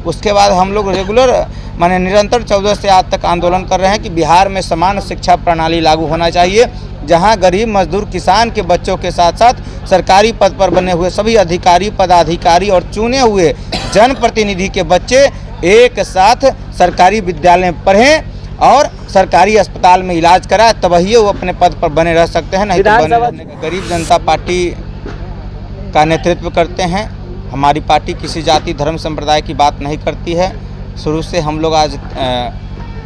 उसके बाद हम लोग रेगुलर माने निरंतर 14 से आज तक आंदोलन कर रहे हैं कि बिहार में समान शिक्षा प्रणाली लागू होना चाहिए, जहां गरीब मजदूर किसान के बच्चों के साथ साथ सरकारी पद पर बने हुए सभी अधिकारी पदाधिकारी और चुने हुए जनप्रतिनिधि के बच्चे एक साथ सरकारी विद्यालय में पढ़ें और सरकारी अस्पताल में इलाज कराए, तभी वो अपने पद पर बने रह सकते हैं। नहीं तो बने रहने का। गरीब जनता पार्टी का नेतृत्व करते हैं। हमारी पार्टी किसी जाति धर्म संप्रदाय की बात नहीं करती है। शुरू से हम लोग आज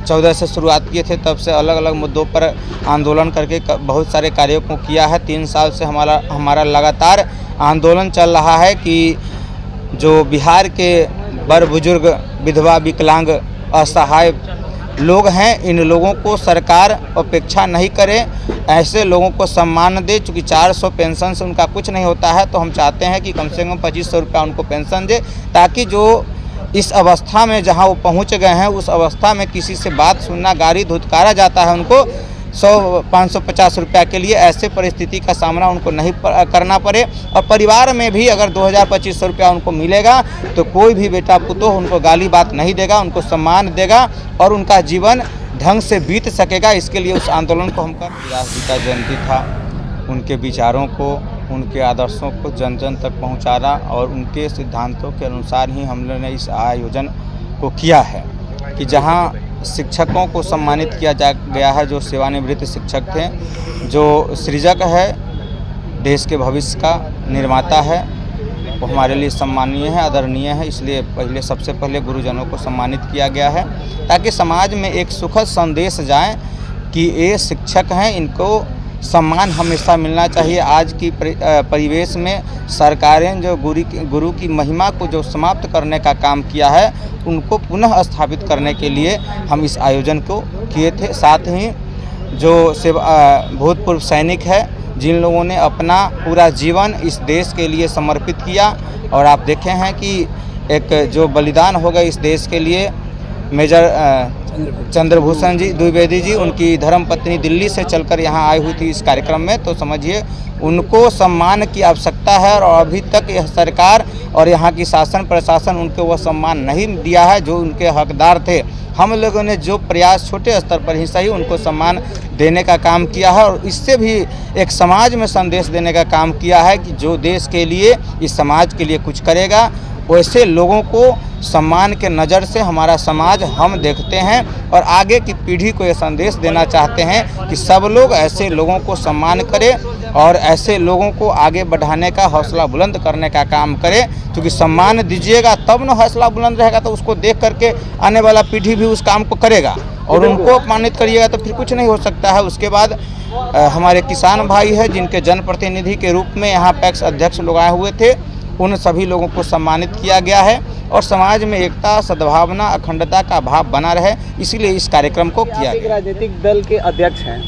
14 से शुरुआत किए थे, तब से अलग अलग मुद्दों पर आंदोलन करके बहुत सारे कार्यों को किया है। 3 साल से हमारा लगातार आंदोलन चल रहा है कि जो बिहार के बड़ बुजुर्ग विधवा विकलांग असहाय लोग हैं, इन लोगों को सरकार अपेक्षा नहीं करे, ऐसे लोगों को सम्मान दे। चूँकि 400 पेंशन से उनका कुछ नहीं होता है, तो हम चाहते हैं कि कम से कम 2500 रुपया उनको पेंशन दे, ताकि जो इस अवस्था में जहां वो पहुंच गए हैं उस अवस्था में किसी से बात सुनना, गाली धुतकारा जाता है उनको 100-550 रुपया के लिए, ऐसे परिस्थिति का सामना उनको नहीं करना पड़े। और परिवार में भी अगर 2000-2500 रुपया उनको मिलेगा तो कोई भी बेटा पुतोह उनको गाली बात नहीं देगा, उनको सम्मान देगा और उनका जीवन ढंग से बीत सकेगा। इसके लिए उस आंदोलन को हम कर राष्ट्रपिता जयंती था, उनके विचारों को, उनके आदर्शों को जन जन तक पहुंचाना और उनके सिद्धांतों के अनुसार ही हम लोगों ने इस आयोजन को किया है कि जहां शिक्षकों को सम्मानित किया गया है, जो सेवानिवृत्त शिक्षक थे, जो सृजक है, देश के भविष्य का निर्माता है, वो हमारे लिए सम्मानीय है, आदरणीय है। इसलिए सबसे पहले गुरुजनों को सम्मानित किया गया है, ताकि समाज में एक सुखद संदेश जाए कि ये शिक्षक हैं, इनको सम्मान हमेशा मिलना चाहिए। आज की परिवेश में सरकारें जो गुरु की महिमा को जो समाप्त करने का काम किया है, उनको पुनः स्थापित करने के लिए हम इस आयोजन को किए थे। साथ ही जो भूतपूर्व सैनिक है, जिन लोगों ने अपना पूरा जीवन इस देश के लिए समर्पित किया, और आप देखे हैं कि एक जो बलिदान हो गए इस देश के लिए, मेजर चंद्रभूषण जी द्विवेदी जी, उनकी धर्मपत्नी दिल्ली से चलकर यहाँ आई हुई थी इस कार्यक्रम में, तो समझिए उनको सम्मान की आवश्यकता है। और अभी तक यह सरकार और यहाँ की शासन प्रशासन उनको वह सम्मान नहीं दिया है जो उनके हकदार थे। हम लोगों ने जो प्रयास छोटे स्तर पर ही सही उनको सम्मान देने का काम किया है, और इससे भी एक समाज में संदेश देने का काम किया है कि जो देश के लिए, इस समाज के लिए कुछ करेगा, वैसे लोगों को सम्मान के नज़र से हमारा समाज हम देखते हैं। और आगे की पीढ़ी को ये संदेश देना चाहते हैं कि सब लोग ऐसे लोगों को सम्मान करें और ऐसे लोगों को आगे बढ़ाने का, हौसला बुलंद करने का काम करें। क्योंकि सम्मान दीजिएगा तब न हौसला बुलंद रहेगा, तो उसको देख करके आने वाला पीढ़ी भी उस काम को करेगा। और उनको अपमानित करिएगा तो फिर कुछ नहीं हो सकता है। उसके बाद हमारे किसान भाई है, जिनके जनप्रतिनिधि के रूप में यहाँ पैक्स अध्यक्ष लोग आए हुए थे, उन सभी लोगों को सम्मानित किया गया है। और समाज में एकता, सद्भावना, अखंडता का भाव बना रहे, इसीलिए इस कार्यक्रम को किया गया। राजनीतिक दल के अध्यक्ष हैं,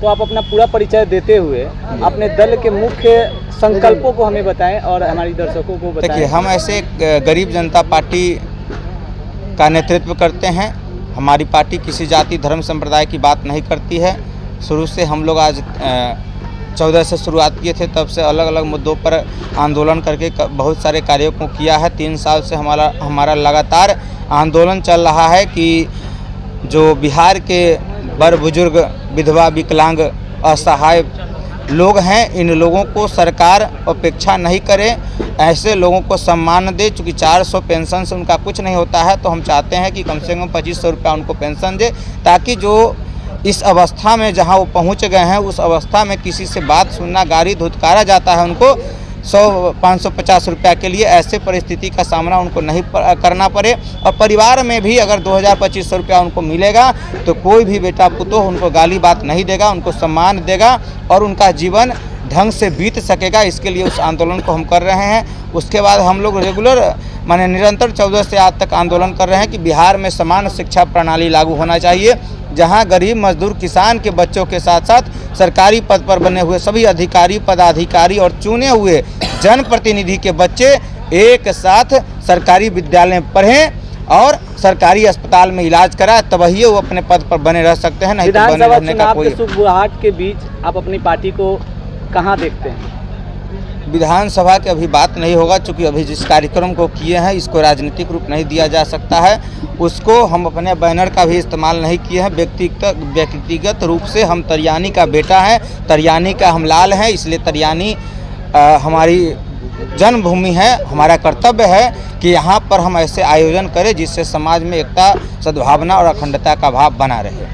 तो आप अपना पूरा परिचय देते हुए अपने दल के मुख्य संकल्पों को हमें बताएं और हमारे दर्शकों को बताएं। देखिए, हम ऐसे गरीब जनता पार्टी का नेतृत्व करते हैं। हमारी पार्टी किसी जाति धर्म संप्रदाय की बात नहीं करती है। शुरू से हम लोग आज 14 से शुरुआत किए थे, तब से अलग अलग मुद्दों पर आंदोलन करके बहुत सारे कार्यों को किया है। 3 साल से हमारा लगातार आंदोलन चल रहा है कि जो बिहार के बड़ बुजुर्ग विधवा विकलांग असहाय लोग हैं, इन लोगों को सरकार अपेक्षा नहीं करे, ऐसे लोगों को सम्मान दे। चूँकि 400 पेंशन से उनका कुछ नहीं होता है, तो हम चाहते हैं कि कम से कम 2500 रुपया उनको पेंशन दे, ताकि जो इस अवस्था में जहां वो पहुंच गए हैं उस अवस्था में किसी से बात सुनना, गाली धुतकारा जाता है उनको 100-550 रुपया के लिए, ऐसे परिस्थिति का सामना उनको नहीं करना पड़े। और परिवार में भी अगर 2000-2500 रुपया उनको मिलेगा तो कोई भी बेटा पुतोह उनको गाली बात नहीं देगा, उनको सम्मान देगा और उनका जीवन ढंग से बीत सकेगा। इसके लिए उस आंदोलन को हम कर रहे हैं। उसके बाद हम लोग रेगुलर माने निरंतर 14 से आज तक आंदोलन कर रहे हैं कि बिहार में समान शिक्षा प्रणाली लागू होना चाहिए, जहां गरीब मजदूर किसान के बच्चों के साथ साथ सरकारी पद पर बने हुए सभी अधिकारी पदाधिकारी और चुने हुए जनप्रतिनिधि के बच्चे एक साथ सरकारी विद्यालय में पढ़ें और सरकारी अस्पताल में इलाज कराए, तभी वो अपने पद पर बने रह सकते हैं। नहीं तो बने रहने का कोई। सुखबुहाट के बीच आप अपनी पार्टी को कहाँ देखते हैं? विधानसभा की अभी बात नहीं होगा, चूँकि अभी जिस कार्यक्रम को किए हैं इसको राजनीतिक रूप नहीं दिया जा सकता है। उसको हम अपने बैनर का भी इस्तेमाल नहीं किए हैं। व्यक्तिगत रूप से हम तरियानी का बेटा हैं, तरियानी का हम लाल हैं, इसलिए तरियानी हमारी जन्मभूमि है। हमारा कर्तव्य है कि यहाँ पर हम ऐसे आयोजन करें जिससे समाज में एकता, सद्भावना और अखंडता का भाव बना रहे।